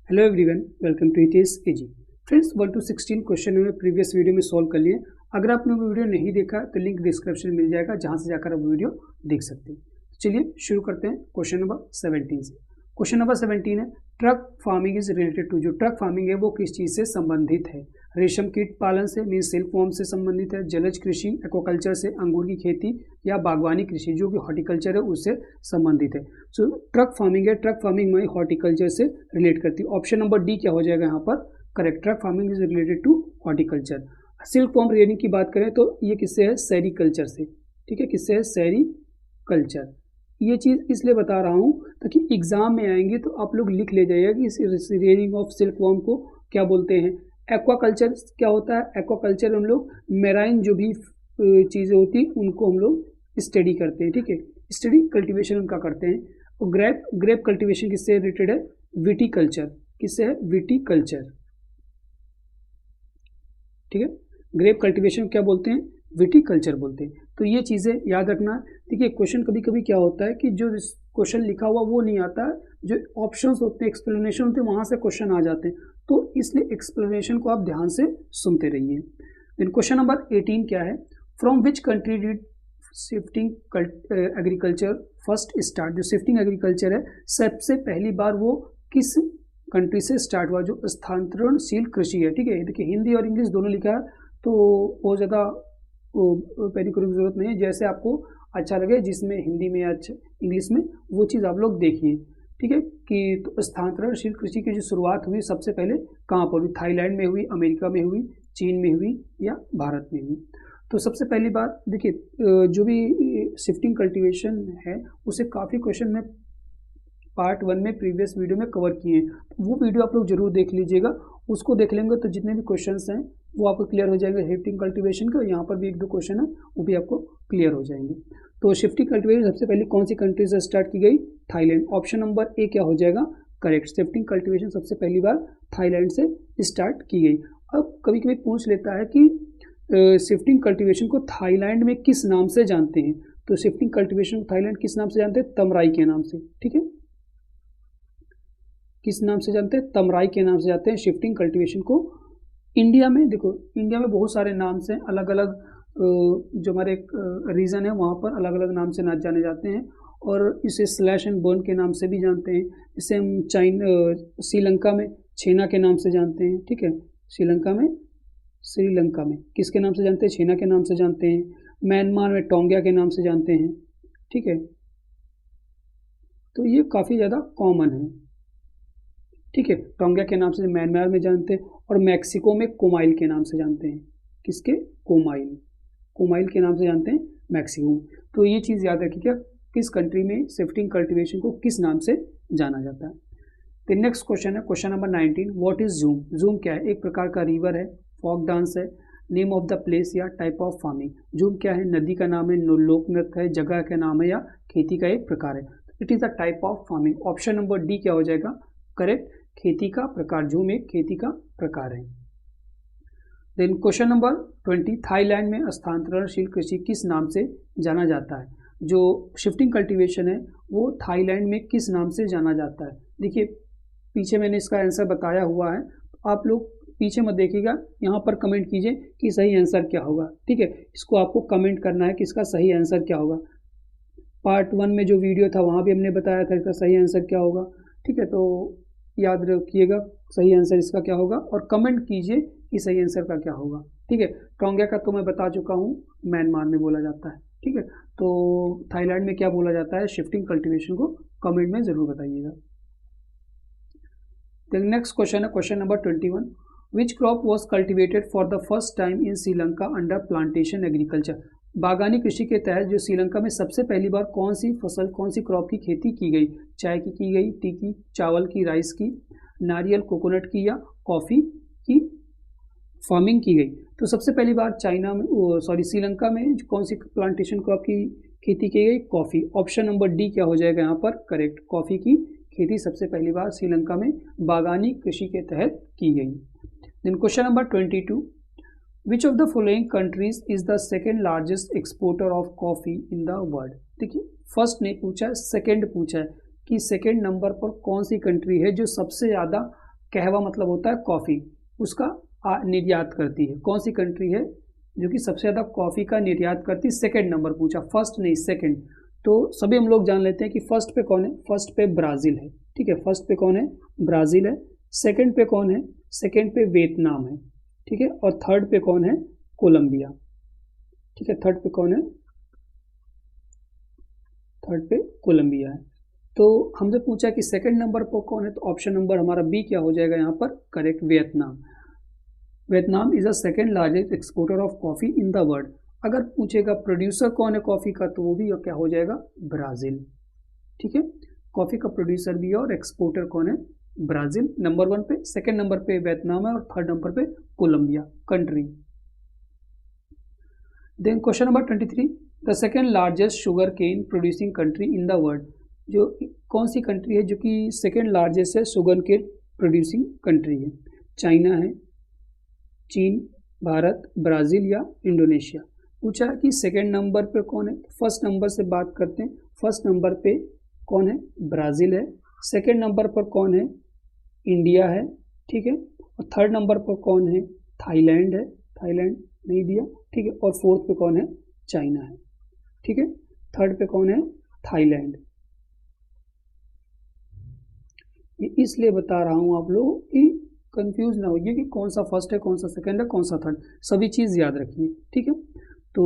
Hello everyone, welcome to इटेस एजी। Friends, 1 to 16 question हमने प्रीवियस वीडियो में सॉल्व कर लिए। अगर आपने वो वीडियो नहीं देखा तो लिंक डिस्क्रिप्शन में मिल जाएगा, जहां से जाकर आप वो वीडियो देख सकते हैं। चलिए शुरू करते हैं क्वेश्चन नंबर 17 से। क्वेश्चन नंबर 17 है, truck farming is related to. जो ट्रक फार्मिंग है वो किस चीज़ से संबंधित है? रेशम कीट पालन से, मीन सिल्क वॉर्म से संबंधित है, जलज कृषि एक्वाकल्चर से, अंगूर की खेती, या बागवानी कृषि जो कि हॉर्टिकल्चर है उससे संबंधित है। सो ट्रक फार्मिंग है, ट्रक फार्मिंग में हॉर्टिकल्चर से रिलेट करती है। ऑप्शन नंबर डी क्या हो जाएगा यहाँ पर correct? Truck farming is related to horticulture. Silk worm rearing की बात करें तो ये किससे है? सेरीकल्चर से। ठीक है, किससे है? सेरीकल्चर। ये चीज़ इसलिए बता रहा हूँ ताकि एग्जाम में आएंगे तो आप लोग लिख ले जाइएगा कि इस रेयरिंग ऑफ सिल्क वॉर्म को क्या बोलते हैं। एक्वाकल्चर क्या होता है? एक्वाकल्चर हम लोग मेराइन जो भी चीज़ें होती हैं उनको हम लोग स्टडी करते हैं। ठीक है, स्टडी कल्टीवेशन उनका करते हैं। और ग्रेप कल्टीवेशन किससे रिलेटेड है? विटीकल्चर। किससे है? विटीकल्चर। ठीक है, ग्रेप कल्टीवेशन क्या बोलते हैं? विटीकल्चर बोलते हैं। तो ये चीज़ें याद रखना। देखिए, क्वेश्चन कभी कभी क्या होता है कि जो क्वेश्चन लिखा हुआ वो नहीं आता, जो ऑप्शंस होते हैं, एक्सप्लेनेशन होते हैं, वहाँ से क्वेश्चन आ जाते हैं। तो इसलिए एक्सप्लेनेशन को आप ध्यान से सुनते रहिए। देन क्वेश्चन नंबर 18 क्या है? From which country did shifting agriculture first start? जो शिफ्टिंग एग्रीकल्चर है सबसे पहली बार वो किस कंट्री से स्टार्ट हुआ? जो स्थानांतरणशील कृषि है। ठीक है, देखिए हिंदी और इंग्लिश दोनों लिखा है तो बहुत ज़्यादा पैनिक करने की जरूरत नहीं है। जैसे आपको अच्छा लगे, जिसमें हिंदी में या अच्छा इंग्लिश में, वो चीज़ आप लोग देखिए। ठीक है, कि तो स्थानांतरणशील कृषि की जो शुरुआत हुई सबसे पहले कहाँ पर हुई? थाईलैंड में हुई, अमेरिका में हुई, चीन में हुई, या भारत में हुई? तो सबसे पहली बात देखिए, जो भी शिफ्टिंग कल्टीवेशन है उसे काफ़ी क्वेश्चन में पार्ट 1 में प्रीवियस वीडियो में कवर किए हैं। वो वीडियो आप लोग जरूर देख लीजिएगा। उसको देख लेंगे तो जितने भी क्वेश्चंस हैं वो आपको क्लियर हो जाएंगे शिफ्टिंग कल्टीवेशन के। यहाँ पर भी 1-2 क्वेश्चन है, वो भी आपको क्लियर हो जाएंगे। तो शिफ्टिंग कल्टीवेशन सबसे पहले कौन सी कंट्री से स्टार्ट की गई? थाईलैंड। ऑप्शन नंबर ए क्या हो जाएगा करेक्ट? शिफ्टिंग कल्टीवेशन सबसे पहली बार थाईलैंड से स्टार्ट की गई। अब कभी कभी पूछ लेता है कि शिफ्टिंग कल्टीवेशन को थाईलैंड में किस नाम से जानते हैं? तो शिफ्टिंग कल्टीवेशन को थाईलैंड किस नाम से जानते हैं? तमराई के नाम से। ठीक है, किस नाम से जानते हैं? तमराई के नाम से जानते हैं शिफ्टिंग कल्टीवेशन को। इंडिया में देखो, इंडिया में बहुत सारे नाम से अलग अलग, जो हमारे रीजन है वहाँ पर अलग अलग नाम से ना जाने जाते हैं, और इसे स्लैश एंड बर्न के नाम से भी जानते हैं। इसे हम श्रीलंका में छेना के नाम से जानते हैं। ठीक है, श्रीलंका में किसके नाम से जानते हैं? छेना के नाम से जानते हैं। म्यांमार में टोंगिया के नाम से जानते हैं। ठीक है, तो ये काफ़ी ज़्यादा कॉमन है। ठीक है, टोंगिया के नाम से म्यांमार में जानते हैं, और मैक्सिको में कोमाइल के नाम से जानते हैं। किसके? कोमाइल के नाम से जानते हैं मैक्सिको में। तो ये चीज़ याद रखिएगा, किस कंट्री में शिफ्टिंग कल्टीवेशन को किस नाम से जाना जाता है। तो नेक्स्ट क्वेश्चन है question number 19, what is zoom? Zoom क्या है? एक प्रकार का रिवर है, फोक डांस है, नेम ऑफ द प्लेस या टाइप ऑफ फार्मिंग। जूम क्या है? नदी का नाम है, लोक नृत्य है, जगह का नाम है, या खेती का एक प्रकार है। It is a type of farming. Option number D क्या हो जाएगा करेक्ट? खेती का प्रकार। जूम एक खेती का प्रकार है। देन क्वेश्चन नंबर 20, थाईलैंड में स्थानांतरणशील कृषि किस नाम से जाना जाता है? जो शिफ्टिंग कल्टीवेशन है वो थाईलैंड में किस नाम से जाना जाता है? देखिए, पीछे मैंने इसका आंसर बताया हुआ है, आप लोग पीछे मत देखिएगा, यहाँ पर कमेंट कीजिए कि सही आंसर क्या होगा। ठीक है, इसको आपको कमेंट करना है कि इसका सही आंसर क्या होगा। पार्ट 1 में जो वीडियो था वहाँ भी हमने बताया था इसका सही आंसर क्या होगा। ठीक है, तो याद रखिएगा सही आंसर इसका क्या होगा, और कमेंट कीजिए कि सही आंसर का क्या होगा। ठीक है, टोंगिया का तो मैं बता चुका हूँ, म्यांमार में बोला जाता है। ठीक है, तो थाईलैंड में क्या बोला जाता है शिफ्टिंग कल्टीवेशन को? कमेंट में ज़रूर बताइएगा। नेक्स्ट क्वेश्चन है question number 21, which crop was cultivated for the first time in Sri Lanka under plantation agriculture? बागानी कृषि के तहत जो श्रीलंका में सबसे पहली बार कौन सी फसल, कौन सी क्रॉप की खेती की गई? चाय की गई, टी की, चावल की, राइस की, नारियल कोकोनट की, या कॉफ़ी की फार्मिंग की गई? तो सबसे पहली बार श्रीलंका में कौन सी प्लांटेशन क्रॉप की खेती की गई? कॉफ़ी। ऑप्शन नंबर डी क्या हो जाएगा यहाँ पर करेक्ट? कॉफ़ी की खेती सबसे पहली बार श्रीलंका में बागानी कृषि के तहत की गई। Then question number 22, which of the following countries is the second largest exporter of coffee in the world? देखिए, फर्स्ट नहीं पूछा है, सेकेंड पूछा है कि सेकेंड नंबर पर कौन सी कंट्री है जो सबसे ज़्यादा कहवा मतलब होता है कॉफ़ी, उसका निर्यात करती है। कौन सी कंट्री है जो कि सबसे ज़्यादा कॉफ़ी का निर्यात करती है? सेकंड नंबर पूछा, फर्स्ट नहीं सेकंड। तो सभी हम लोग जान लेते हैं कि फर्स्ट पे कौन है, फर्स्ट पे ब्राज़ील है, ठीक है, फर्स्ट पे कौन है, ब्राज़ील है। सेकंड पे कौन है, सेकंड पे वियतनाम है, ठीक है, और थर्ड पे कौन है, कोलंबिया, ठीक है, थर्ड पे कौन है, थर्ड पे कोलंबिया है। तो हमसे पूछा कि सेकंड नंबर पर कौन है, तो ऑप्शन नंबर हमारा बी क्या हो जाएगा यहाँ पर correct, Vietnam. Vietnam is the second largest exporter of coffee in the world. अगर पूछेगा प्रोड्यूसर कौन है कॉफ़ी का, तो वो भी क्या हो जाएगा, ब्राज़ील, ठीक है। कॉफ़ी का प्रोड्यूसर भी है और एक्सपोर्टर कौन है, ब्राज़ील नंबर 1 पे, सेकंड नंबर पे वियतनाम है और थर्ड नंबर पे Colombia country. Then question number 23, the second largest sugar cane producing country in the world. जो कौन सी कंट्री है जो कि सेकंड लार्जेस्ट है शुगर केन प्रोड्यूसिंग कंट्री है? चाइना है, चीन, भारत, ब्राज़ील या इंडोनेशिया। पूछा कि सेकंड नंबर पे कौन है, फर्स्ट नंबर से बात करते हैं। फर्स्ट नंबर पे कौन है, ब्राज़ील है। सेकंड नंबर पर कौन है, इंडिया है, ठीक है, और थर्ड नंबर पर कौन है, थाईलैंड है, थाईलैंड नहीं दिया, ठीक है, और फोर्थ पे कौन है, चाइना है, ठीक है, थर्ड पे कौन है, थाईलैंड। ये इसलिए बता रहा हूँ आप लोग कि कंफ्यूज ना होइए कि कौन सा फर्स्ट है, कौन सा सेकंड है, कौन सा थर्ड, सभी चीज़ याद रखिए, ठीक है। तो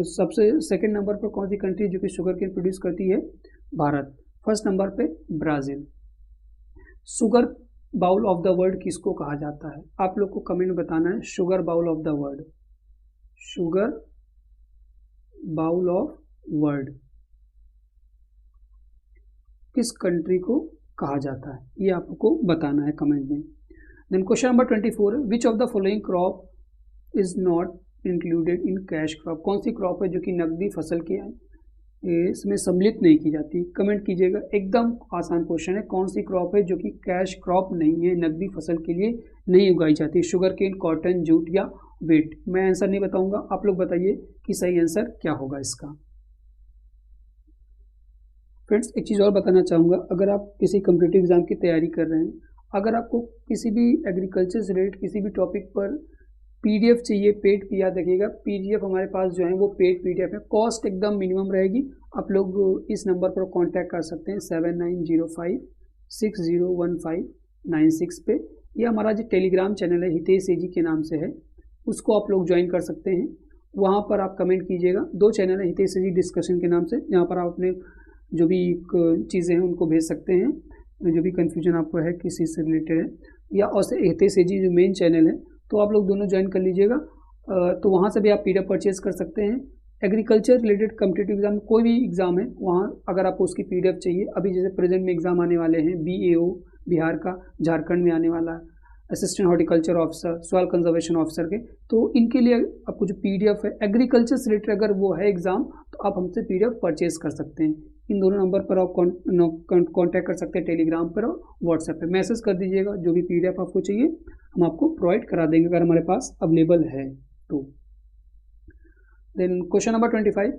सबसे सेकंड नंबर पर कौन सी कंट्री जो कि शुगर केन प्रोड्यूस करती है, भारत। फर्स्ट नंबर पे Brazil. Sugar bowl of the world किसको कहा जाता है? आप लोग को कमेंट बताना है, sugar bowl of the world, sugar bowl of world किस कंट्री को कहा जाता है, ये आपको बताना है कमेंट में। Then question number 24, which of the following crop is not included in cash crop. कौन सी क्रॉप है जो कि नकदी फसल के इसमें सम्मिलित नहीं की जाती? कमेंट कीजिएगा। एकदम आसान क्वेश्चन है, कौन सी क्रॉप है जो कि कैश क्रॉप नहीं है, नकदी फसल के लिए नहीं उगाई जाती? शुगर केन, कॉटन, जूट या वेट? मैं आंसर नहीं बताऊंगा, आप लोग बताइए कि सही आंसर क्या होगा इसका। फ्रेंड्स एक चीज़ और बताना चाहूँगा, अगर आप किसी कम्पिटिटिव एग्जाम की तैयारी कर रहे हैं, अगर आपको किसी भी एग्रीकल्चर से रिलेटेड किसी भी टॉपिक पर पीडीएफ चाहिए, पेड की, याद रखिएगा पीडीएफ हमारे पास जो है वो पेड पीडीएफ है, कॉस्ट एकदम मिनिमम रहेगी। आप लोग इस नंबर पर कांटेक्ट कर सकते हैं 7905601596 पे। यह हमारा जो टेलीग्राम चैनल है हितेश एजी के नाम से है, उसको आप लोग ज्वाइन कर सकते हैं। वहाँ पर आप कमेंट कीजिएगा। 2 चैनल है हितेश एजी डिस्कशन के नाम से, जहाँ पर आप अपने जो भी चीज़ें हैं उनको भेज सकते हैं, जो भी कन्फ्यूजन आपको है किसी से रिलेटेड है, या और से हितेश एजी जो मेन चैनल है, तो आप लोग दोनों ज्वाइन कर लीजिएगा। तो वहाँ से भी आप पीडीएफ परचेज कर सकते हैं। एग्रीकल्चर रिलेटेड कम्पिटिटिव एग्जाम, कोई भी एग्जाम है, वहाँ अगर आपको उसकी पीडीएफ चाहिए, अभी जैसे प्रेजेंट में एग्जाम आने वाले हैं बीएओ बिहार का, झारखंड में आने वाला है, assistant horticulture officer, soil conservation officer के, तो इनके लिए आपको जो पीडीएफ है एग्रीकल्चर से रिलेटेड अगर वो है एग्जाम, तो आप हमसे पीडीएफ परचेज कर सकते हैं। इन दोनों नंबर पर आप कांटेक्ट कर सकते हैं, टेलीग्राम पर और व्हाट्सएप पे मैसेज कर दीजिएगा। जो भी पीडीएफ आपको चाहिए हम आपको प्रोवाइड करा देंगे अगर हमारे पास अवेलेबल है तो। Then question number 25,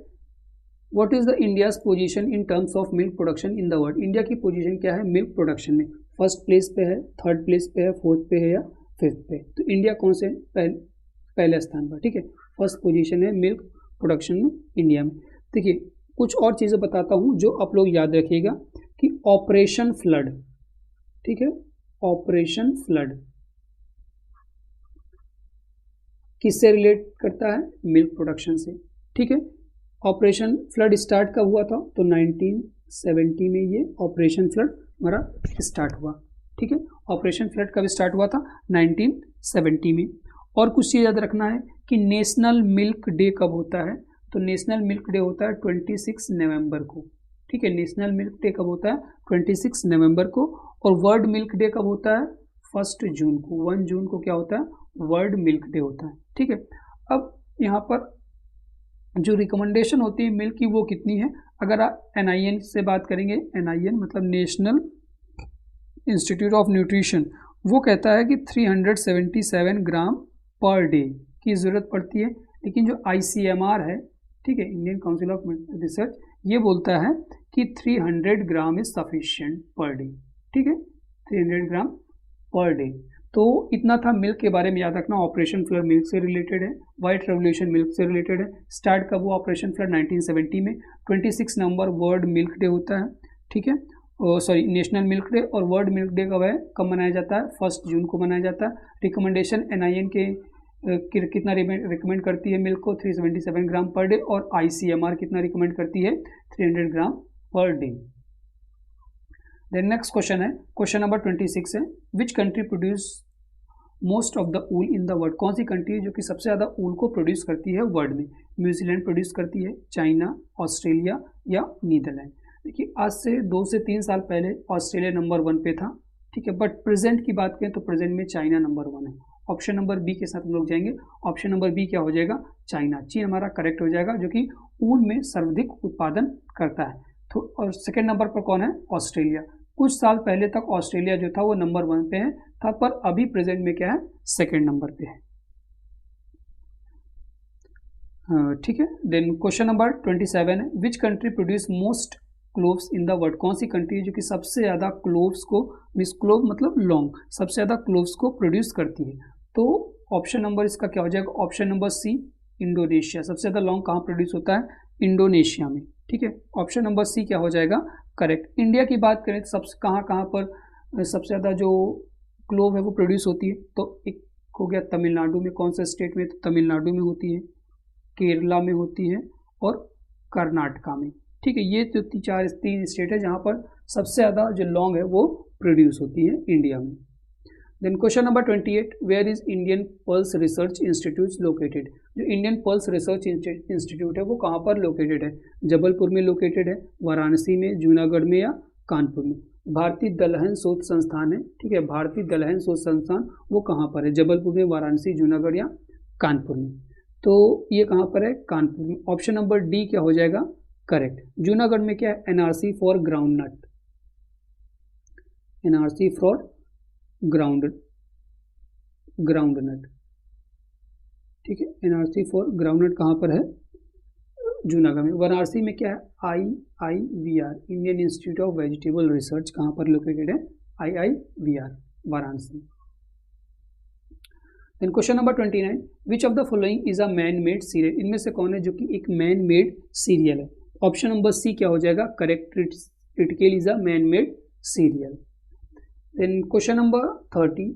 what is the India's position in terms of milk production in the world. India की पोजीशन क्या है मिल्क प्रोडक्शन में? फर्स्ट प्लेस पे है, थर्ड प्लेस पे है, फोर्थ पे है या फिफ्थ पे? तो इंडिया कौन से पहले स्थान पर, ठीक है, फर्स्ट पोजीशन है मिल्क प्रोडक्शन में इंडिया में। देखिए कुछ और चीज़ें बताता हूँ जो आप लोग याद रखिएगा कि ऑपरेशन फ्लड, ठीक है, ऑपरेशन फ्लड किससे रिलेट करता है? मिल्क प्रोडक्शन से, ठीक है। ऑपरेशन फ्लड स्टार्ट कब हुआ था? तो 1970 में ये ऑपरेशन फ्लड हमारा स्टार्ट हुआ, ठीक है। ऑपरेशन फ्लड कब स्टार्ट हुआ था? 1970 में। और कुछ चीज़ याद रखना है कि नेशनल मिल्क डे कब होता है? तो नेशनल मिल्क डे होता है 26 नवंबर को, ठीक है। नेशनल मिल्क डे कब होता है? 26 नवंबर को। और वर्ल्ड मिल्क डे कब होता है? 1 जून को। 1 जून को क्या होता है? वर्ल्ड मिल्क डे होता है, ठीक है। अब यहाँ पर जो रिकमेंडेशन होती है मिल्क की वो कितनी है? अगर आप NIN से बात करेंगे, NIN मतलब नेशनल इंस्टीट्यूट ऑफ न्यूट्रिशन, वो कहता है कि 377 ग्राम पर डे की ज़रूरत पड़ती है। लेकिन जो ICMR है, ठीक है, इंडियन काउंसिल ऑफ रिसर्च, ये बोलता है कि 300 gram is sufficient per day, ठीक है, 300 ग्राम पर डे। तो इतना था मिल्क के बारे में याद रखना। ऑपरेशन फ्लड मिल्क से रिलेटेड है, व्हाइट रेवोल्यूशन मिल्क से रिलेटेड है। स्टार्ट कब हुआ ऑपरेशन फ्लड? 1970 में। 26 नवंबर वर्ल्ड मिल्क डे होता है, ठीक है, सॉरी नेशनल मिल्क डे। और वर्ल्ड मिल्क डे कब है, कब मनाया जाता है? 1 जून को मनाया जाता है। रिकमेंडेशन NIN के कितना रिकमेंड करती है मिल्क को? 377 ग्राम पर डे। और ICMR कितना रिकमेंड करती है? 300 gram per day. Then next question है, क्वेश्चन नंबर 26 है, which country produce most of the wool in the world? कौन सी कंट्री है जो कि सबसे ज़्यादा ऊल को प्रोड्यूस करती है वर्ल्ड में? न्यूजीलैंड प्रोड्यूस करती है, चाइना, ऑस्ट्रेलिया या नीदरलैंड? देखिए आज से 2 से 3 साल पहले ऑस्ट्रेलिया नंबर 1 पे था, ठीक है, बट प्रेजेंट की बात करें तो प्रेजेंट में चाइना नंबर 1 है। ऑप्शन नंबर बी के साथ हम लोग जाएंगे। ऑप्शन नंबर बी क्या हो जाएगा? चाइना। चीन हमारा करेक्ट हो जाएगा, जो कि ऊन में सर्वाधिक उत्पादन करता है। तो और सेकेंड नंबर पर कौन है? ऑस्ट्रेलिया। कुछ साल पहले तक ऑस्ट्रेलिया जो था वो नंबर 1 पे है था, पर अभी प्रेजेंट में क्या है? सेकेंड नंबर पे है, ठीक है। देन क्वेश्चन नंबर 27 है, which country produce most cloves in the world? कौन सी कंट्री है जो कि सबसे ज़्यादा क्लोव्स को, मिस क्लोव मतलब लौंग, सबसे ज़्यादा क्लोव्स को प्रोड्यूस करती है? तो ऑप्शन नंबर इसका क्या हो जाएगा? Option number C, Indonesia. सबसे ज़्यादा लौंग कहाँ प्रोड्यूस होता है? इंडोनेशिया में, ठीक है। ऑप्शन नंबर सी क्या हो जाएगा? करेक्ट। इंडिया की बात करें तो सबसे कहाँ कहाँ पर सबसे ज़्यादा जो क्लोव है वो प्रोड्यूस होती है? तो एक हो गया तमिलनाडु में। कौन सा स्टेट में? तो तमिलनाडु में होती है, केरला में होती है और कर्नाटका में, ठीक है। ये जो 3 स्टेट है जहाँ पर सबसे ज़्यादा जो लौंग है वो प्रोड्यूस होती है इंडिया में। Then question number 28, where is Indian pulse research institute located? जो इंडियन पल्स रिसर्च इंस्टीट्यूट है वो कहाँ पर लोकेटेड है? जबलपुर में लोकेटेड है, वाराणसी में, जूनागढ़ में या कानपुर में? भारतीय दलहन शोध संस्थान है, ठीक है, भारतीय दलहन शोध संस्थान वो कहाँ पर है? जबलपुर में, वाराणसी, जूनागढ़ या कानपुर में? तो ये कहाँ पर है? कानपुर में। ऑप्शन नंबर डी क्या हो जाएगा? करेक्ट। जूनागढ़ में क्या है? NRC for groundnut, NRC for groundnut, ठीक है। NRC फॉर ग्राउंडनट कहाँ पर है? जूनागढ़ में। वाराणसी में क्या है? IIVR, Indian institute of vegetable research, कहाँ पर लोकेटेड है? IIVR, Varanasi. Then question number 29, which of the following is a man made cereal? इनमें से कौन है जो कि एक मैन मेड सीरियल है? ऑप्शन नंबर सी क्या हो जाएगा? Correct, triticale is a man made cereal. Then question number 30,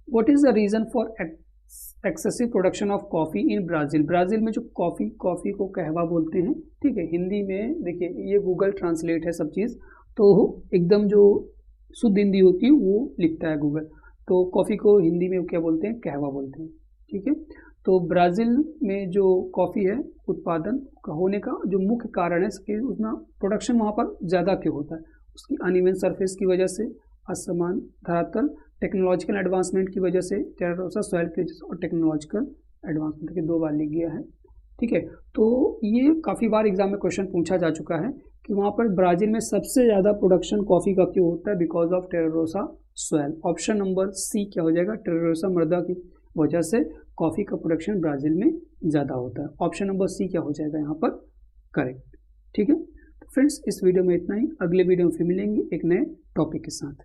what is the reason for excessive production of coffee in Brazil? Brazil में जो कॉफ़ी को कहवा बोलते हैं, ठीक है। हिंदी में देखिए ये गूगल ट्रांसलेट है सब चीज़, तो एकदम जो शुद्ध हिंदी होती है वो लिखता है गूगल। तो कॉफ़ी को हिंदी में क्या बोलते हैं? कहवा बोलते हैं, ठीक है। तो ब्राज़ील में जो कॉफ़ी है उत्पादन का होने का जो मुख्य कारण है कि उतना प्रोडक्शन वहाँ पर ज़्यादा क्यों होता है? उसकी अनइवन सरफेस की वजह से, असमान धरातल, टेक्नोलॉजिकल एडवांसमेंट की वजह से, टेरेरोसा सॉइल की वजह से, और टेक्नोलॉजिकल एडवांसमेंट के 2 बार लिख गया है, ठीक है। तो ये काफ़ी बार एग्जाम में क्वेश्चन पूछा जा चुका है कि वहाँ पर ब्राज़ील में सबसे ज़्यादा प्रोडक्शन कॉफ़ी का क्यों होता है? Because of terra rossa soil. Option number C क्या हो जाएगा? टेरेरोसा मृदा की वजह से कॉफ़ी का प्रोडक्शन ब्राज़ील में ज़्यादा होता है। ऑप्शन नंबर सी क्या हो जाएगा यहाँ पर? करेक्ट, ठीक है। तो फ्रेंड्स इस वीडियो में इतना ही। अगले वीडियो में फिर मिलेंगे एक नए टॉपिक के साथ।